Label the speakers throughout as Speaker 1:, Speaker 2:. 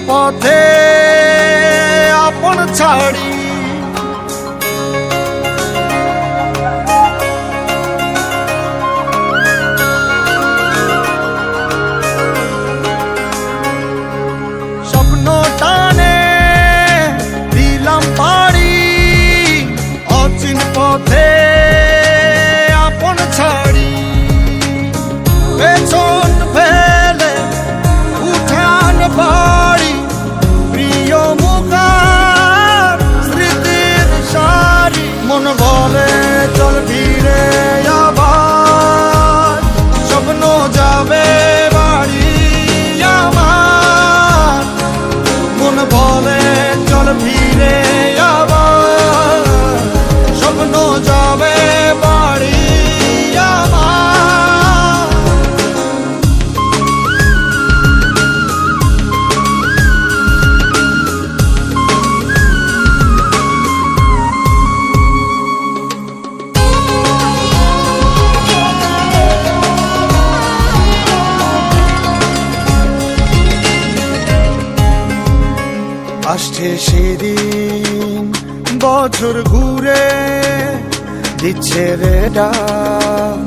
Speaker 1: পথে আপন ছাড়ি স্বপ্ন টানে দিলাম পাড়ি অচিন পথে আপন ছাড়ি পেছন ফেলে উঠান বাড়ি প্রিয় মুখার স্মৃতির সারি মন বলে চল ফিরে আবার স্বপ্ন যাবে বাড়ি আমার মন বলে চল ফিরে আবার স্বপ্ন যাবে বাড়ি আমার আসছে সেদিন বছর ঘুরে দিচ্ছে রে ডাক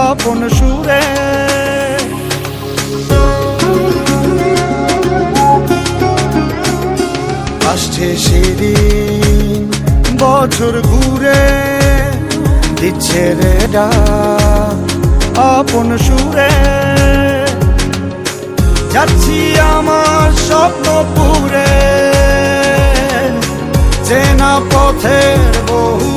Speaker 1: আপন সুরে আসছে সেদিন বছর ঘুরে দিচ্ছে রে ডাক আপন সুরে যাচ্ছি আমার স্বপ্ন পুরে চেনা পথের বহু